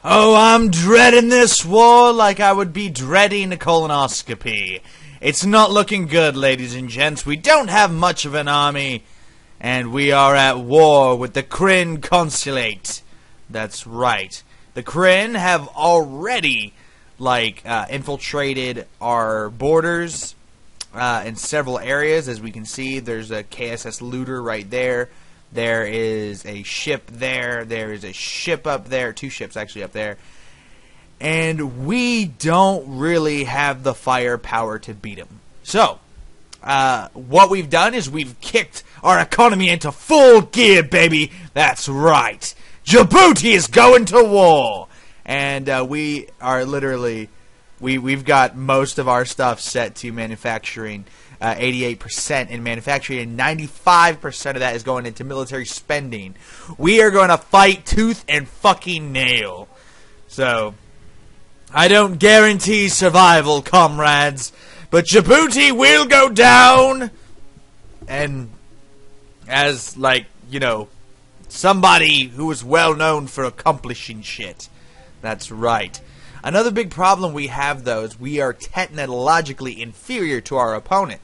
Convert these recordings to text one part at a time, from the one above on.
Oh, I'm dreading this war like I would be dreading a colonoscopy. It's not looking good, ladies and gents. We don't have much of an army, and we are at war with the Krynn Consulate. That's right. The Krynn have already, infiltrated our borders in several areas. As we can see, there's a KSS looter right there. There is a ship there. There is a ship up there. 2 ships actually up there. And we don't really have the firepower to beat them. So, what we've done is we've kicked our economy into full gear, baby. That's right. Djibouti is going to war. And we are literally, we've got most of our stuff set to manufacturing. 88% in manufacturing, and 95% of that is going into military spending. We are going to fight tooth and fucking nail. So, I don't guarantee survival, comrades, but Djibouti will go down. And as, somebody who is well known for accomplishing shit. That's right. Another big problem we have, though, is we are technologically inferior to our opponent,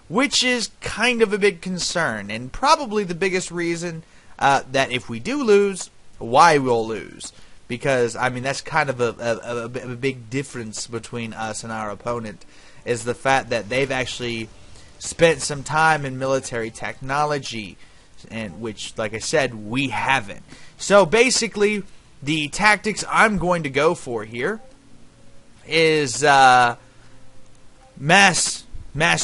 which is kind of a big concern, and probably the biggest reason that if we do lose, why we'll lose. Because, I mean, that's kind of a big difference between us and our opponent, is the fact that they've actually spent some time in military technology, and which, like I said, we haven't. So, basically, the tactics I'm going to go for here is mass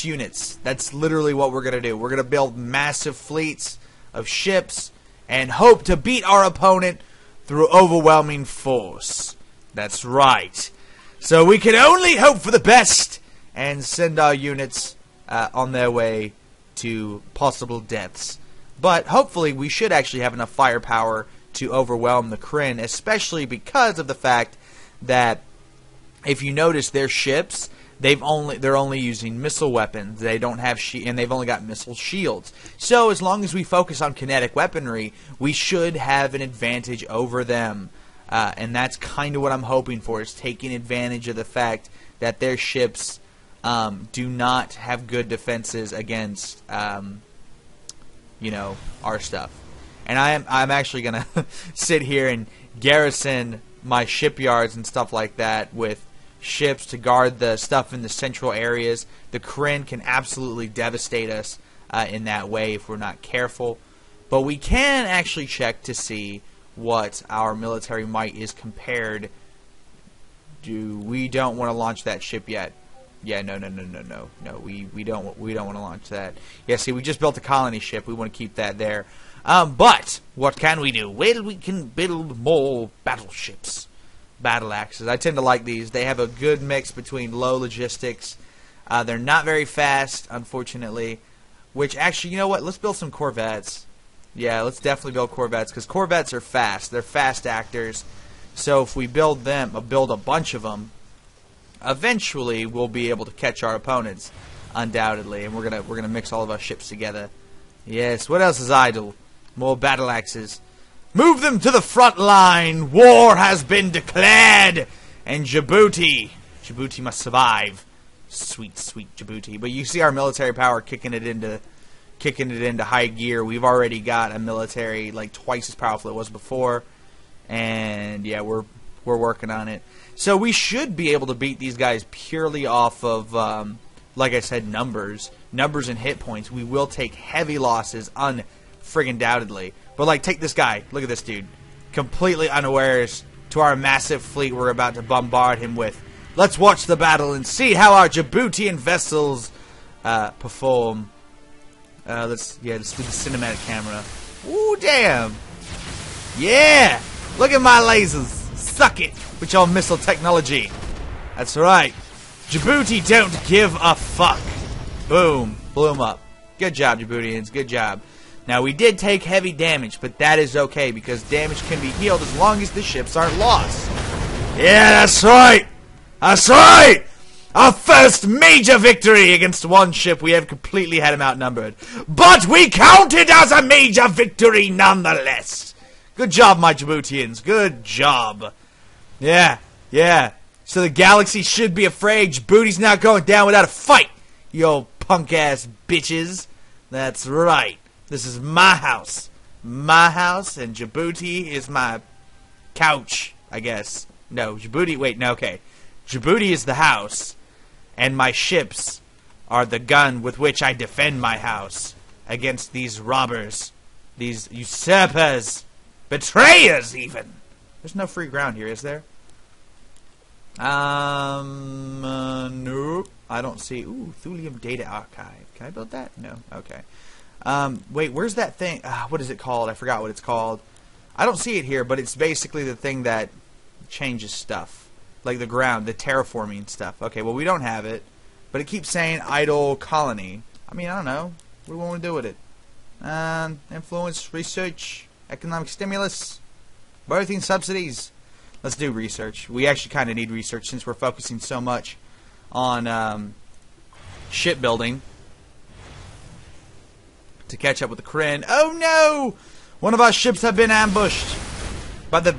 units. That's literally what we're going to do. We're going to build massive fleets of ships and hope to beat our opponent through overwhelming force. That's right. So we can only hope for the best and send our units on their way to possible deaths. But hopefully we should actually have enough firepower to overwhelm the Krynn, especially because of the fact that if you notice their ships, they're only using missile weapons. They don't have and they've only got missile shields. So as long as we focus on kinetic weaponry, we should have an advantage over them. And that's kind of what I'm hoping for, is taking advantage of the fact that their ships do not have good defenses against our stuff. And I'm actually gonna sit here and garrison my shipyards and stuff like that with ships to guard the stuff in the central areas. The Krynn can absolutely devastate us in that way if we're not careful. But we can actually check to see what our military might is compared. We don't want to launch that ship yet. Yeah, no. We don't want to launch that. Yeah, see, we just built a colony ship. We want to keep that there. But what can we do? Well, we can build more battleships. Battle axes. I tend to like these. They have a good mix between low logistics. They're not very fast, unfortunately. Which, actually, you know what? Let's build some corvettes. Yeah, let's definitely build corvettes, because corvettes are fast. They're fast actors. So if we build a bunch of them, eventually we'll be able to catch our opponents, undoubtedly. And we're gonna mix all of our ships together. Yes. What else is idle? More battle axes. Move them to the front line. War has been declared, and Djibouti must survive. Sweet, sweet Djibouti. But you see our military power kicking it into high gear. We've already got a military like twice as powerful as it was before, and yeah, we're working on it. So we should be able to beat these guys purely off of, like I said, numbers and hit points. We will take heavy losses, unfriggin' doubtedly. But, take this guy. Look at this dude. Completely unawares to our massive fleet we're about to bombard him with. Let's watch the battle and see how our Djiboutian vessels perform. Let's do the cinematic camera. Ooh, damn. Yeah. Look at my lasers. Suck it with your missile technology. That's right. Djibouti don't give a fuck. Boom. Blew him up. Good job, Djiboutians. Good job. Now, we did take heavy damage, but that is okay, because damage can be healed as long as the ships aren't lost. Yeah, that's right! That's right! Our first major victory against one ship. We have completely had him outnumbered. But we count it as a major victory nonetheless. Good job, my Djiboutians. Good job. Yeah, yeah. So the galaxy should be afraid. Djibouti's not going down without a fight, you old punk-ass bitches. That's right. This is my house. My house, and Djibouti is my couch, I guess. No, Djibouti, wait, no, okay. Djibouti is the house, and my ships are the gun with which I defend my house against these robbers, these usurpers, betrayers even. There's no free ground here, is there? Nope. I don't see. Ooh, Thulium Data Archive. Can I build that? No. Okay. Wait, where's that thing? What is it called? I forgot what it's called. I don't see it here, but it's basically the thing that changes stuff. Like the ground, the terraforming stuff. Okay, well, we don't have it, but it keeps saying idle colony. I mean, I don't know. What do we want to do with it? Influence, research, economic stimulus, birthing subsidies. Let's do research. We actually kind of need research since we're focusing so much on shipbuilding to catch up with the Krynn. Oh no! One of our ships have been ambushed by the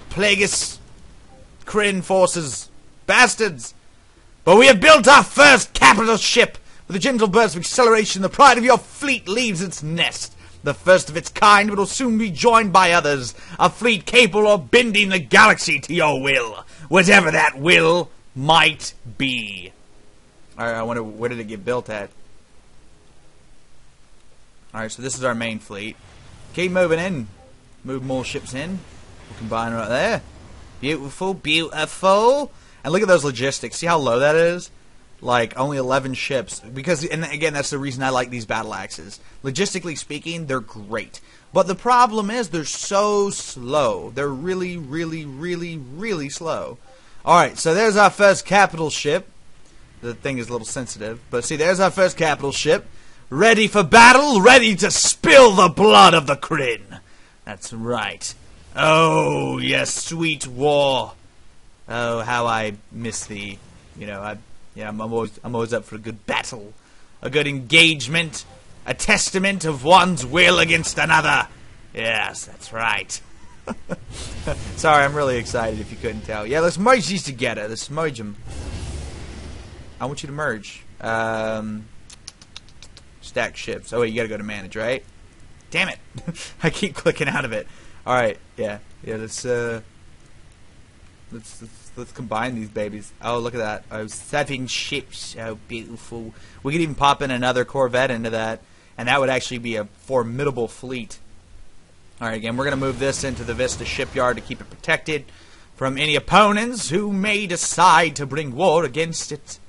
Plagueis Krynn forces. Bastards! But we have built our first capital ship. With a gentle burst of acceleration, the pride of your fleet leaves its nest. The first of its kind, but will soon be joined by others. A fleet capable of bending the galaxy to your will. Whatever that will might be. Alright, I wonder, where did it get built at? Alright, so this is our main fleet. Keep moving in. Move more ships in. We'll combine right there. Beautiful, beautiful. And look at those logistics. See how low that is? Like, only 11 ships. Because, and again, that's the reason I like these battle axes. Logistically speaking, they're great. But the problem is, they're so slow. They're really, really, really, really slow. Alright, so there's our first capital ship. The thing is a little sensitive. But see, there's our first capital ship. Ready for battle, ready to spill the blood of the Krynn. That's right. Oh, yes, sweet war. Oh, how I miss thee. You know, I'm always up for a good battle, a good engagement, a testament of one's will against another. Yes, that's right. Sorry, I'm really excited if you couldn't tell. Yeah, let's merge these together. Let's merge them. I want you to merge. Stack ships. Oh, wait, you gotta go to manage, right? Damn it. I keep clicking out of it. Alright, yeah. Yeah, let's combine these babies. Oh, look at that. Oh, 7 ships. Oh, beautiful. We could even pop in another Corvette into that, and that would actually be a formidable fleet. Alright, again, we're going to move this into the Vista shipyard to keep it protected from any opponents who may decide to bring war against it.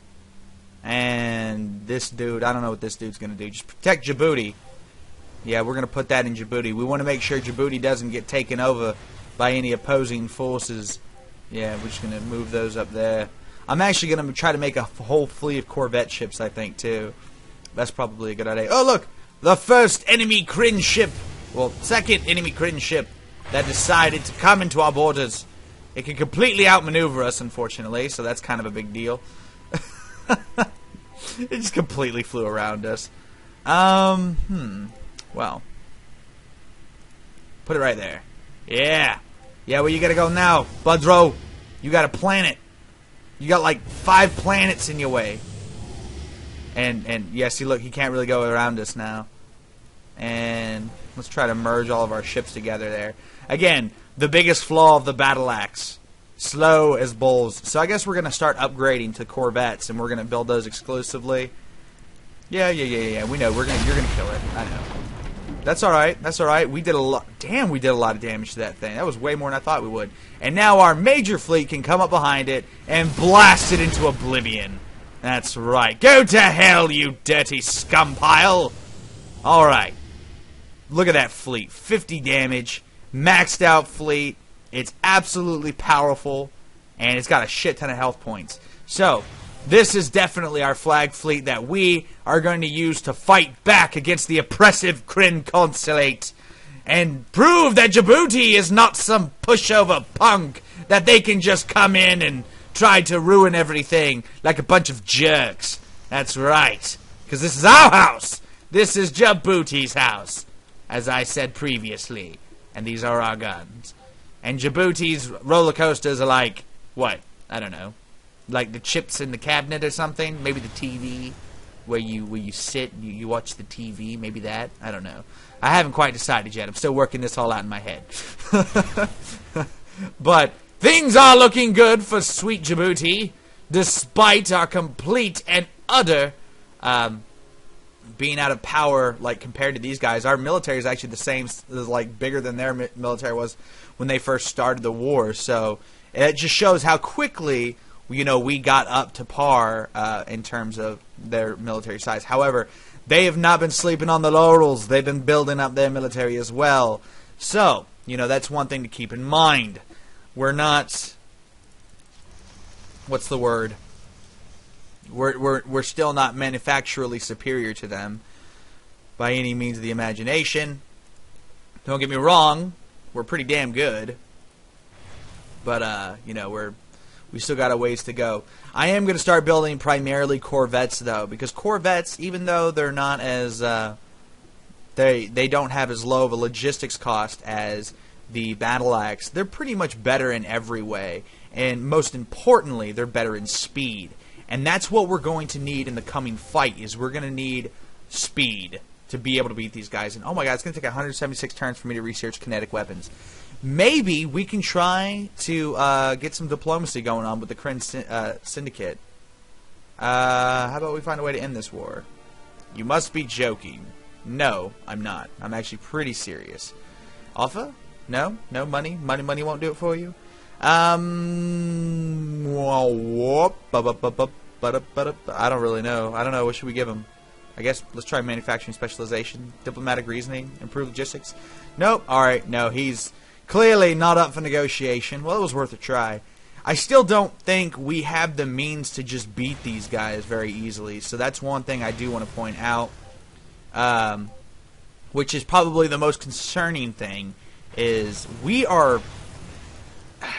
And this dude, I don't know what this dude's going to do. Just protect Djibouti. Yeah, we're going to put that in Djibouti. We want to make sure Djibouti doesn't get taken over by any opposing forces. Yeah, we're just going to move those up there. I'm actually going to try to make a whole fleet of Corvette ships, I think, too. That's probably a good idea. Oh, look! The first enemy Krynn ship, well, second enemy Krynn ship that decided to come into our borders. It can completely outmaneuver us, unfortunately, so that's kind of a big deal. It just completely flew around us. Well. Put it right there. Yeah. Yeah, where you gotta go now, Budro? You got a planet. You got like 5 planets in your way. And yeah, see, look, he can't really go around us now. And let's try to merge all of our ships together there. Again, the biggest flaw of the battle axe. Slow as bulls. So I guess we're going to start upgrading to Corvettes, and we're going to build those exclusively. Yeah. We know you're going to kill it. I know. That's all right. That's all right. We did a lot. Damn, we did a lot of damage to that thing. That was way more than I thought we would. And now our major fleet can come up behind it and blast it into oblivion. That's right. Go to hell, you dirty scum pile. All right. Look at that fleet. 50 damage. Maxed out fleet. It's absolutely powerful, and it's got a shit ton of health points. So, this is definitely our flag fleet that we are going to use to fight back against the oppressive Krynn consulate and prove that Djibouti is not some pushover punk that they can just come in and try to ruin everything like a bunch of jerks. That's right, because this is our house. This is Djibouti's house, as I said previously, and these are our guns. And Djibouti's roller coasters are like, what? I don't know. Like the chips in the cabinet or something? Maybe the TV where you sit and you watch the TV? Maybe that? I don't know. I haven't quite decided yet. I'm still working this all out in my head. But things are looking good for sweet Djibouti, despite our complete and utter being out of power, like, compared to these guys. Our military is actually the same, like, bigger than their military was when they first started the war. So it just shows how quickly, you know, we got up to par in terms of their military size. However, they have not been sleeping on the laurels. They've been building up their military as well. So, you know, that's one thing to keep in mind. We're not... What's the word? We're still not manufacturally superior to them by any means of the imagination. Don't get me wrong, we're pretty damn good. But you know, we still got a ways to go. I am going to start building primarily Corvettes though, because Corvettes, even though they're not as they don't have as low of a logistics cost as the Battle Axe, they're pretty much better in every way, and most importantly, they're better in speed. And that's what we're going to need in the coming fight, is we're going to need speed to be able to beat these guys. And oh my god, it's going to take 176 turns for me to research kinetic weapons. Maybe we can try to get some diplomacy going on with the Krynn Syndicate. How about we find a way to end this war? You must be joking. No, I'm not. I'm actually pretty serious. Alpha? No? No money? Money won't do it for you? I don't really know. I don't know. What should we give him? I guess let's try manufacturing specialization, diplomatic reasoning, improved logistics. Nope. Alright, no, he's clearly not up for negotiation. Well, it was worth a try. I still don't think we have the means to just beat these guys very easily, so that's one thing I do want to point out, which is probably the most concerning thing, is we are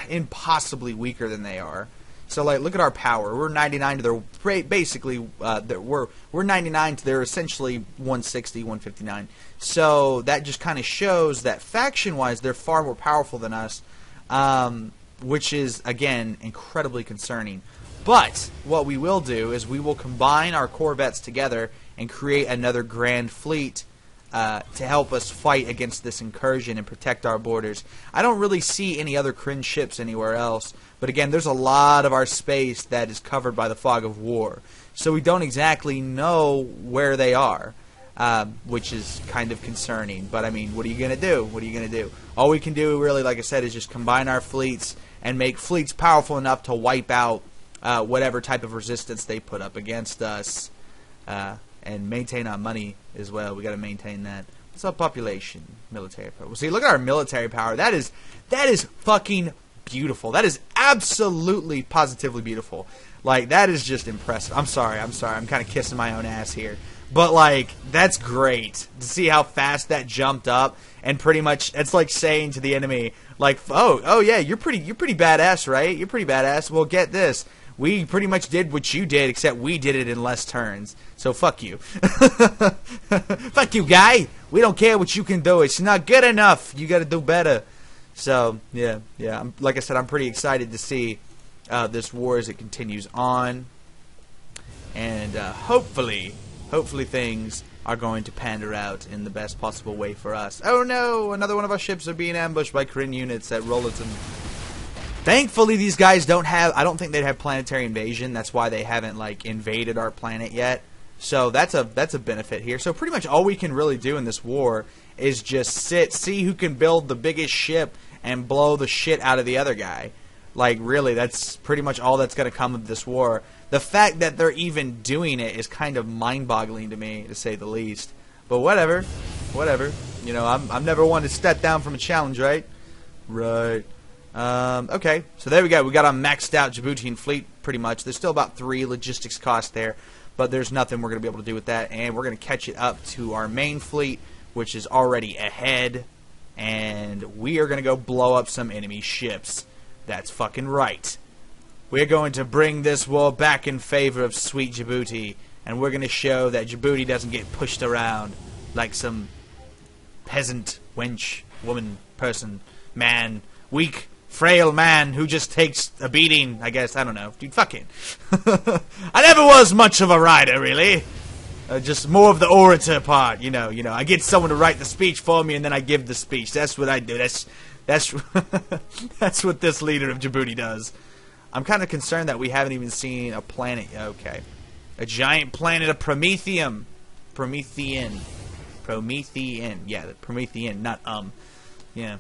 impossibly weaker than they are. So, like, look at our power. We're 99 to their basically we're 99 to their essentially 160, 159. So that just kind of shows that faction-wise they're far more powerful than us, which is again incredibly concerning. But what we will do is we will combine our Corvettes together and create another grand fleet to help us fight against this incursion and protect our borders. I don't really see any other Krynn ships anywhere else, but again, there's a lot of our space that is covered by the fog of war, so we don't exactly know where they are, which is kind of concerning. But I mean, what are you going to do? What are you going to do? All we can do, really, like I said, is just combine our fleets and make fleets powerful enough to wipe out whatever type of resistance they put up against us. And maintain our money as well. We got to maintain that. What's our population? Military power. Well, see, look at our military power. That is fucking beautiful. That is absolutely, positively beautiful. Like, that is just impressive. I'm sorry. I'm kind of kissing my own ass here. But, like, that's great to see how fast that jumped up. And pretty much, it's like saying to the enemy, like, oh yeah, you're pretty badass, right? You're pretty badass. Well, get this. We pretty much did what you did, except we did it in less turns. So fuck you. Fuck you, guy. We don't care what you can do. It's not good enough. You got to do better. So yeah. Like I said, I'm pretty excited to see this war as it continues on, and hopefully things are going to pander out in the best possible way for us. Oh no! Another one of our ships are being ambushed by Krynn units at Rollerton. Thankfully, these guys don't have... I don't think they'd have planetary invasion. That's why they haven't, like, invaded our planet yet. So that's a benefit here. So pretty much all we can really do in this war is just see who can build the biggest ship and blow the shit out of the other guy. Like, really, that's pretty much all that's going to come of this war. The fact that they're even doing it is kind of mind-boggling to me, to say the least. But whatever. You know, I'm never one to step down from a challenge, right? Right. Okay, so there we go. We got a maxed out Djiboutian fleet, pretty much. There's still about 3 logistics costs there, but there's nothing we're going to be able to do with that. And we're going to catch it up to our main fleet, which is already ahead. And we are going to go blow up some enemy ships. That's fucking right. We're going to bring this war back in favor of sweet Djibouti. And we're going to show that Djibouti doesn't get pushed around like some peasant, wench, woman, person, man, weak, frail man who just takes a beating, I guess. I don't know. Dude, fuck it. I never was much of a rider, really. Just more of the orator part, you know. I get someone to write the speech for me, and then I give the speech. That's what I do. That's that's what this leader of Djibouti does. I'm kind of concerned that we haven't even seen a planet. Okay. A giant planet of Promethean. Yeah, the Promethean, not Yeah.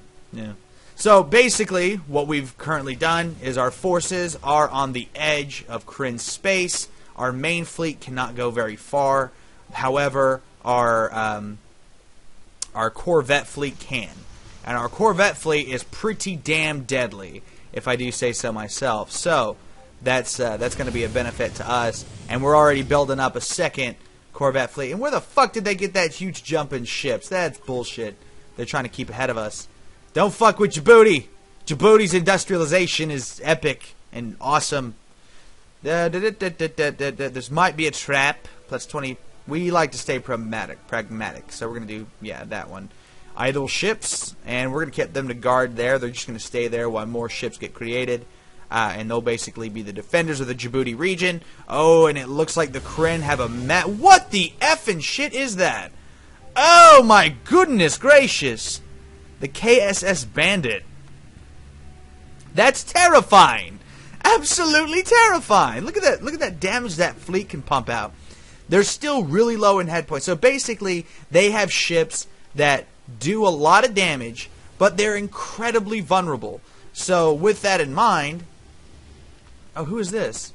So basically, what we've currently done is our forces are on the edge of Krynn's space. Our main fleet cannot go very far. However, our Corvette fleet can. And our Corvette fleet is pretty damn deadly, if I do say so myself. So that's going to be a benefit to us. And we're already building up a second Corvette fleet. And where the fuck did they get that huge jump in ships? That's bullshit. They're trying to keep ahead of us. Don't fuck with Djibouti. Djibouti's industrialization is epic and awesome. This might be a trap. Plus 20. We like to stay pragmatic. So we're going to do, yeah, that one. Idle ships, and we're going to get them to guard there. They're just going to stay there while more ships get created. And they'll basically be the defenders of the Djibouti region. Oh, and it looks like the Krynn have a map. What the effing shit is that? Oh my goodness gracious. The KSS Bandit. That's terrifying. Absolutely terrifying. Look at that. Look at that damage that fleet can pump out. They're still really low in head points. So basically, they have ships that do a lot of damage, but they're incredibly vulnerable. So with that in mind... Oh, who is this?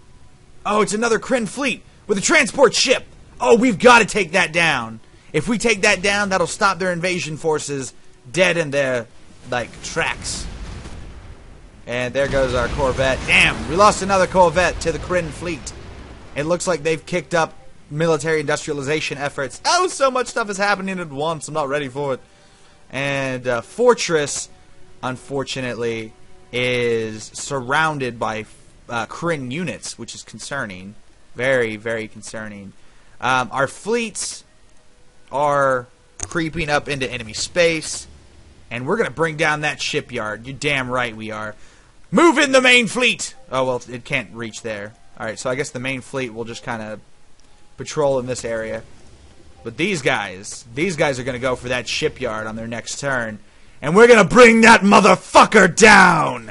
Oh, it's another Krynn fleet with a transport ship. Oh, we've got to take that down. If we take that down, that'll stop their invasion forces dead in their, tracks. And there goes our Corvette. Damn, we lost another Corvette to the Krynn fleet. It looks like they've kicked up military industrialization efforts. Oh, so much stuff is happening at once. I'm not ready for it. And Fortress, unfortunately, is surrounded by Krynn units, which is concerning. Very, very concerning. Our fleets are creeping up into enemy space, and we're going to bring down that shipyard. You're damn right we are. Move in the main fleet! Oh, well, it can't reach there. Alright, so I guess the main fleet will just kind of patrol in this area. But these guys are going to go for that shipyard on their next turn. And we're going to bring that motherfucker down!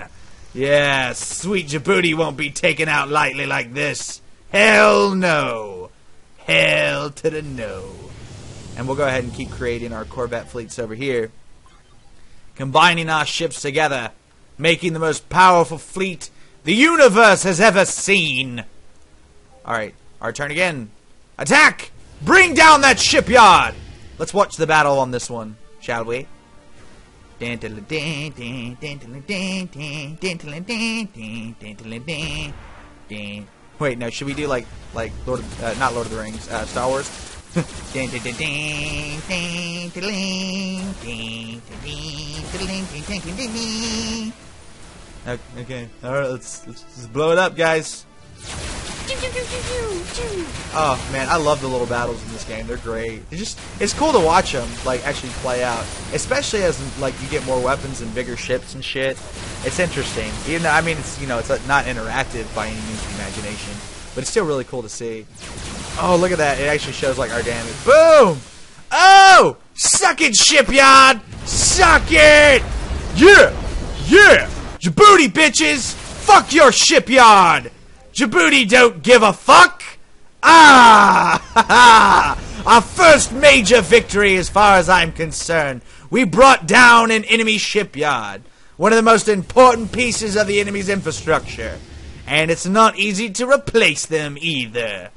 Yeah, sweet Djibouti won't be taken out lightly like this. Hell no. Hell to the no. And we'll go ahead and keep creating our Corvette fleets over here. Combining our ships together. Making the most powerful fleet the universe has ever seen. Alright, our turn again. Attack! Bring down that shipyard! Let's watch the battle on this one, shall we? Wait, no, should we do like Lord of, not Lord of the Rings, Star Wars? Okay, alright, let's blow it up, guys. Oh man, I love the little battles in this game. They're great. It's cool to watch them actually play out, especially as you get more weapons and bigger ships and shit. It's interesting. Even though, I mean, it's it's not interactive by any means of the imagination, but it's still really cool to see. Oh, look at that! It actually shows our damage. Boom! Oh, suck it, shipyard! Suck it! Yeah, yeah! Djibouti bitches! Fuck your shipyard! Djibouti don't give a fuck! Ah! Ha ha! Our first major victory as far as I'm concerned. We brought down an enemy shipyard. One of the most important pieces of the enemy's infrastructure. And it's not easy to replace them either.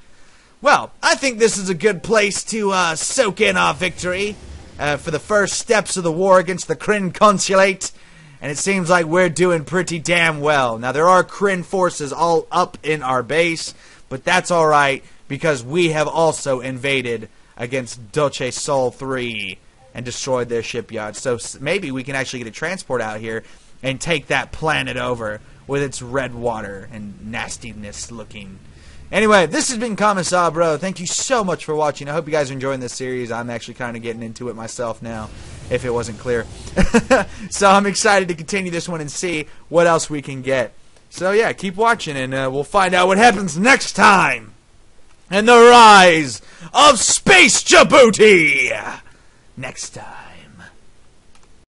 Well, I think this is a good place to soak in our victory for the first steps of the war against the Krynn Consulate. And it seems like we're doing pretty damn well. Now, there are Krynn forces all up in our base, but that's alright, because we have also invaded against Doce Sol 3 and destroyed their shipyard. So maybe we can actually get a transport out here and take that planet over with its red water and nastiness looking. Anyway, this has been Commissar, bro. Thank you so much for watching. I hope you guys are enjoying this series. I'm actually kind of getting into it myself now. if it wasn't clear. So I'm excited to continue this one and see what else we can get. So yeah, keep watching, and we'll find out what happens next time. And the rise of Space Djibouti! Next time.